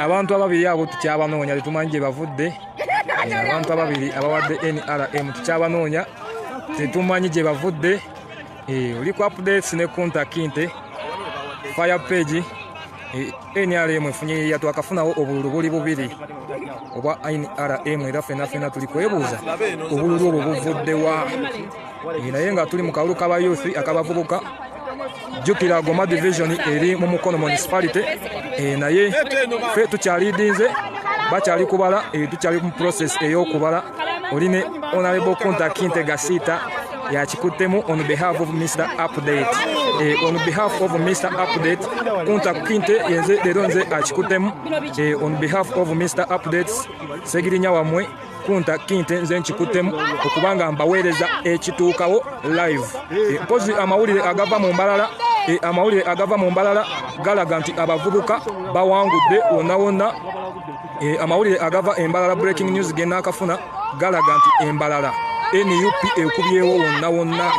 abantu ababiri abo tukyabanoonya tetumanyi gye bavudde. Abantu ababiri abawadde NRM tukyabanoonya tetumanyi gye bavudde. Oli ku updates ne Kunta Kinte fire page. NRM efunye yatwakafunawo obululu buli bubiri obwa NRM era fena tuli kwebuuza obululu obwo buvuddewa. Naye nga tuli mu kalulu k'abayuuthi akabavubuka. Jjukira Goma division eri mu Mukono municipality. Naye fe tukyalidinze bakyali kubala. Tukyali mu process ey'okubala. Oline Honorable Kunta Kinte Gasita yakikuttemu on behalf of Mr. Update. On behalf of Mr. Update, Kunta Kinte yenze leero nze akikuttemu. On behalf of Mr. Update, Segirinya wamwe Kunta Kinte nze nkikuttemu okubanga mbaweereza ekituukawo live. Mpozi amawulire agava mu mbalala. Amawulire agava mu mbalala galaga nti abavubuka bawangudde wonna wonna. Amawulire agava embalala breaking news gennaakafuna galaga nti embalala NUP ekubyewo wonna wonna.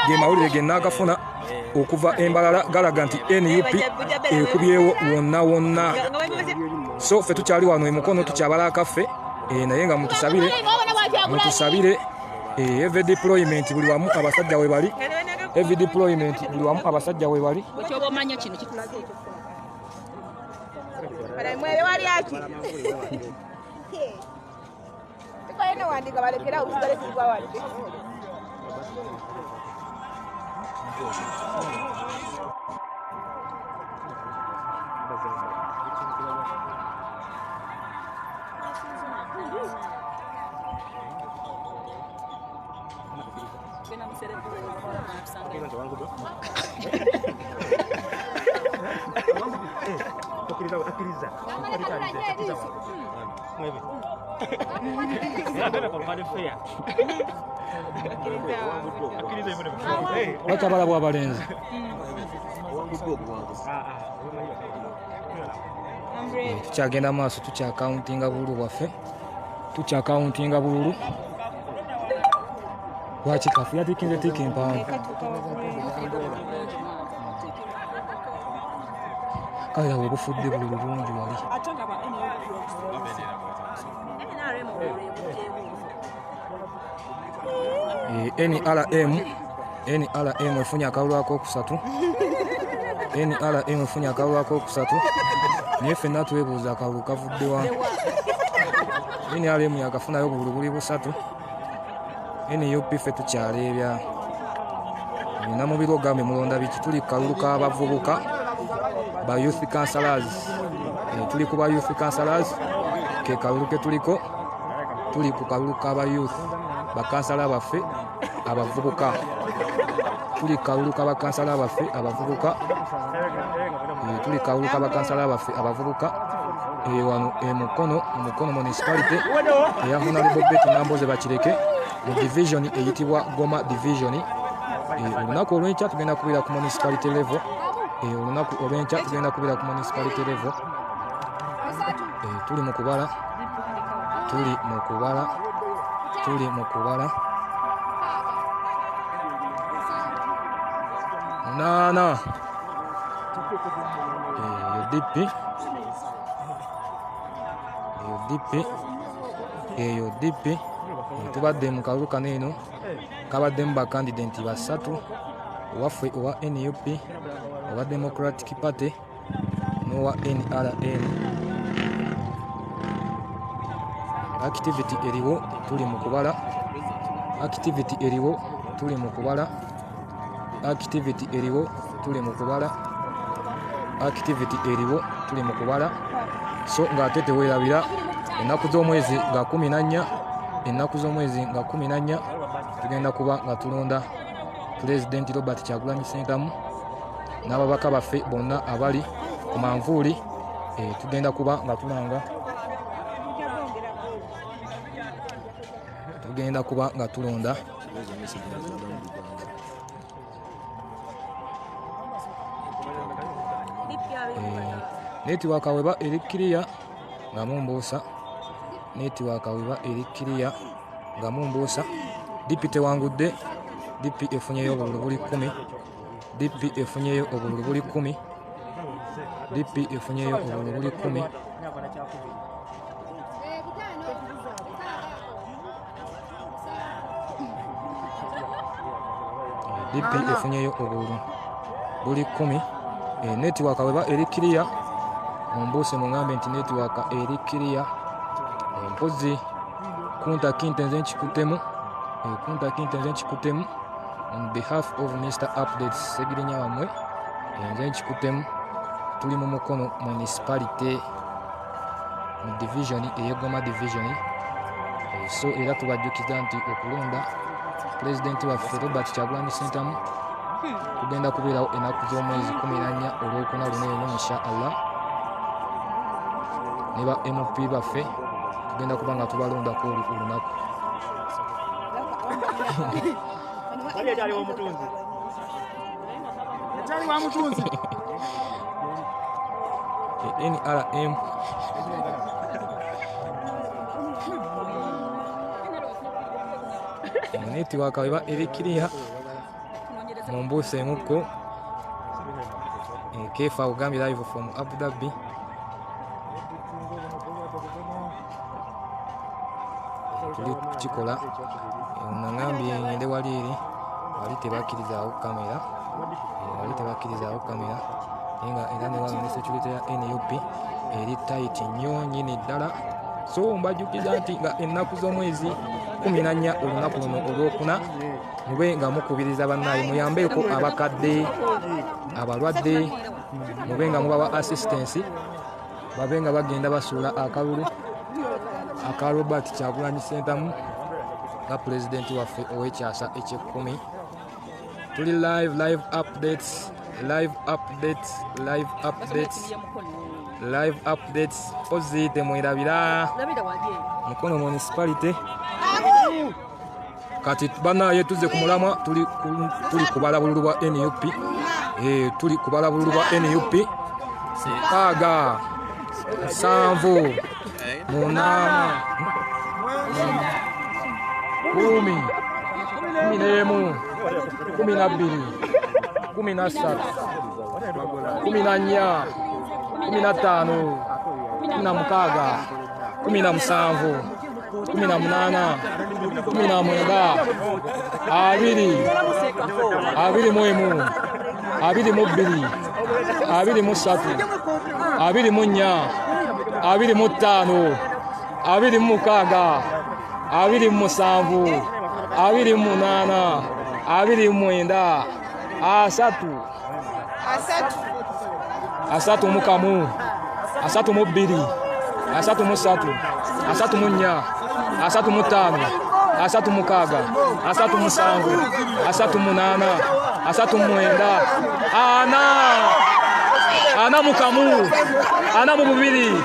Ge mawulire gennaakafuna okuva embalala galaga nti NUP ekubyewo wonna wonna. So fe tukyali wano emukono tukyabala akaffe. Naye nga mutusabire every deployment buli wamu abasajja we bali. Every deployment buli wamu abasajja we bali. Bakyabala bw'abalenzi tukyagenda maaso tukyakauntinga bululu bwaffe. Tukyakauntinga bululu. Lwaki kafu yatikinze tiiki empanvu? Kale awo obufudde bululu bungi wali. NRM efunye akalulu akookusatu. NRM efunye akalulu akookusatu. Naye ffenna twebuuza akalulu kavuddewa. NRM yakafunayo obululu buli busatu. NUP ffe tukyaleebya. Nina mubiri ogambe mulonda biki. Tuli ku kalulu k'abavubuka ba youth councillors. Tuli ku ba youth councillors ke kalulu ke tuliko. Tuli ku kalulu k'aba youth bakansala baffe abavubuka. Tuli kalulu k'abakansala baffe abavubuka. Tuli kalulu k'abakansala baffe abavubuka. Wano Mukono municipality eya Honorable Betty Namboze Bakireke mu division eyitibwa Goma division. Olunaku olw'enkya tugenda kubira ku municipality level. Olunaku olw'enkya tugenda kubira ku municipality level. Tuli mu kubala. Nana eyo DP tubadde mu kalulu kano eno kabaddemu bakandidenti basatu owaffe owa NUP, owa Democratic Party n'owa NRM. Activity eriwo tuli mu kubala. Activity eriwo tuli mu kubala. Activity eriwo tuli mu kubala. Activity eriwo tuli mu kubala. So ng'ate teweerabira ennaku z'omwezi nga 14. Ennaku z'omwezi nga 14 tugenda kuba nga tulonda Pulezidenti Robert Kyagulanyi Ssentamu n'ababaka baffe bonna abali ku manvuuli. Tugenda kuba nga tulanga. Tugenda kuba nga tulonda. Netiwaaka weba erikkiriya nga mumbuusa. Netiwaaka weba erikkiriya nga mumbuusa. DP tewangudde. DP efunyeyo obululu buli 10. DP efunyeyo obululu buli 10. DP efunyeyo obululu buli 10. DP efunyeyo obululu buli 10. Network weba eri clear. Ombuse mungambe nti network eri clear. Mpozi kunta kintenze nchikutemu. Kunta kintenze nchikutemu. On behalf of Mr. Updates Segirinya wamwe. Nze nchikutemu. Tuli mu mukono municipality mu division eyegoma division. So era tubajjukiza nti okulonda President waffe Robert Kyagulanyi Ssentamu kugenda kubeerawo ennaku z'omwezi 14 olwokuna luno eno inshallah. Ne ba MP baffe tugenda kuba nga tubalondako olunaku. NRM network weba eri clear. Mumbuse muko Kefa Ugambi live from Abu Dhabi. Tuli kikola nangambye ngende wali eri wali tebakkirizawo kamera. Wali tebakkirizawo kamera nga era ne wano ne security ya NUP eri tight nnyo nyini ddala. So mbajjukiza nti nga ennaku z'omwezi 14 olunaku luno olwokuna mube nga mukubiriza bannaye muyambeeko abakadde abalwadde, mube nga mubawa assistance babe nga bagenda basuula akalulu aka Robert Kyagulanyi Ssentamu nga pulezidenti waffe ow'ekyasa eky'ekkumi. Tuli live updates ozi temwerabira mukono municipality. Kati banaye tuze ku mulamwa tuli kubala bululu bwa NUP. Tuli kubala bululu bwa NUP 6 7 8 10 11 12 13 14 15 16 17 18 19 20 21 22 23 24 25 26 27 28 29 asatu mukamu 32 33 34 35 36 37 38 39 ana mukamu ana mu bubiri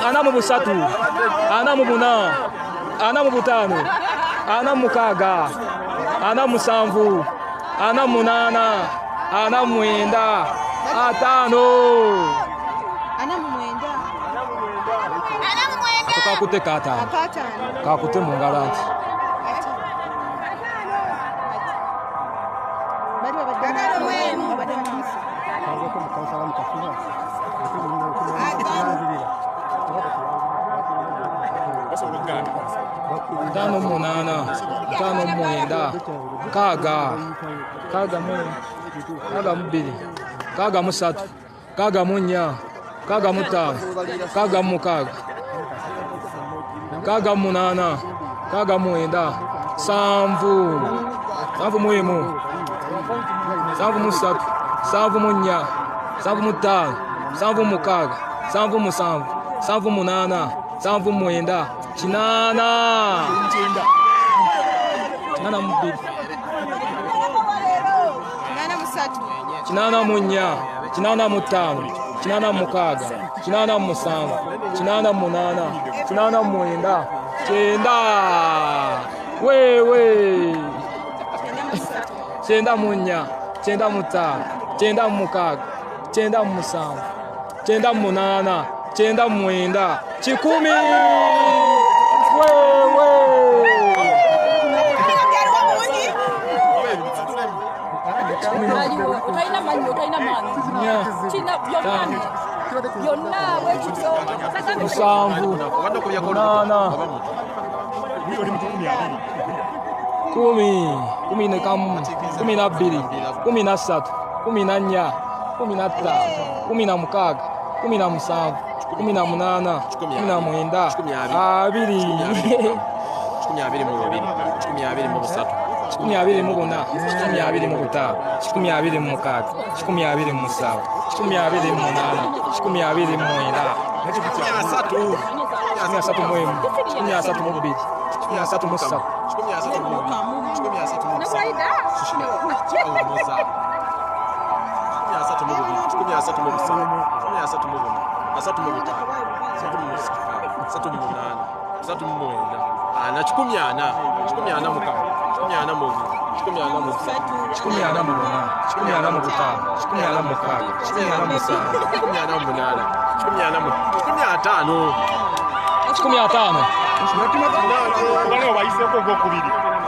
ana mu busatu ana mu buna ana mu butano ana mukaga ana musanvu ana munana ana mwenda atano ana mwenda kakute kata kakute mungalanti tano munana tano mwenda kaga mubiri kaga musatu kaga munya kaga mutano kaga mukaga kaga munana kaga mwenda sanvu muhimu sanvu musatu sanvu munya sanvu mutano sanvu mukaga sanvu musanvu sanvu munana sanvu mwenda chinana mubiri chinana munya chinana mutano chinana mukaga chinana musanvu chinana munana chinana mwenda chenda wewe chenda munya chenda mutano chenda mukaga chenda musanvu chenda munana chenda mwenda 10 wewe kina byonna bwekityo musanvu munana kumi nekamu 12 13 14 15 16 17 18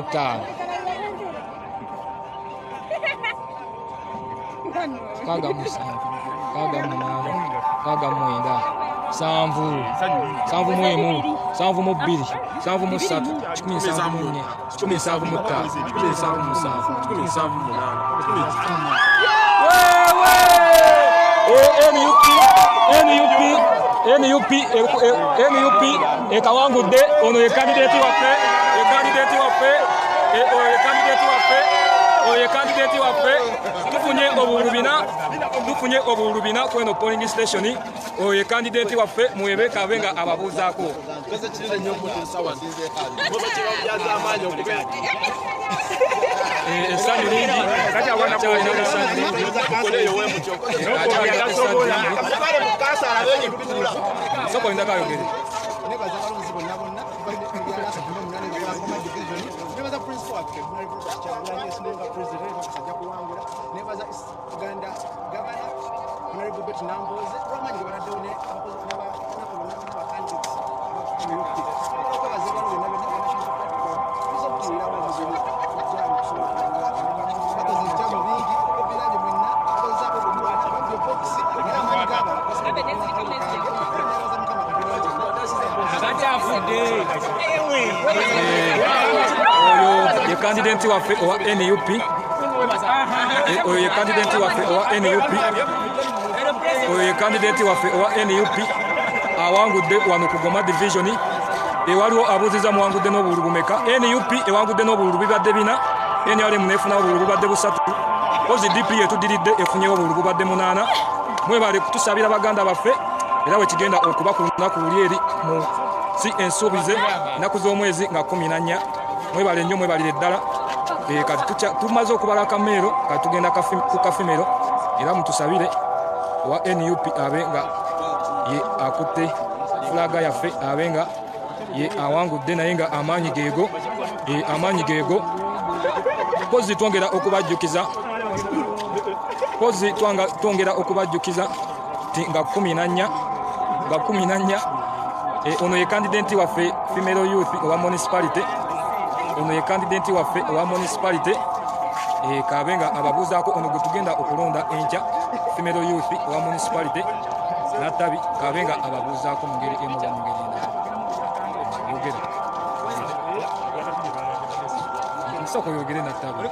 19 NUP ekawangudde ono ye kandidati waffe tufunye obululu bina kweno polling station oyo ye kandidati waffe muwebe kabenga ababuuzaako essanyu lingi soko linda kayogere oyo ye kandidati waffe owa NUP oyo ye kandidati waffe owa NUP awangudde wano ku Goma division ewaliwo abuuziza muwangudde n'obululu bumeka NUP ewangudde n'obululu bibadde 4 NRM nefuna obululu bubadde 3 kozi DP etudiridde efunyewo obululu bubadde 8 mwebale kutusabira baganda baffe era wekigenda okuba ku lunaku luli eri mu si ensuubize ennaku z'omwezi nga 14 mwebale nnyo mwebalire ddala kati tumaze okubala akameero kati tugenda ku kafimero era mutusabire owa NUP abe nga ye akutte fulaga yaffe abe nga ye awangudde naye nga amaanyi geego pozi twongera okubajjukiza ti nga 14 ono ye kandidati waffe female youth owa municipality kabenga ababuuzaako ono gwe tugenda okulonda enkya female youth owa municipality natabi kabenga ababuuzaako mu ngeri emu mu ngeri endala yogera nsoko yogere natabi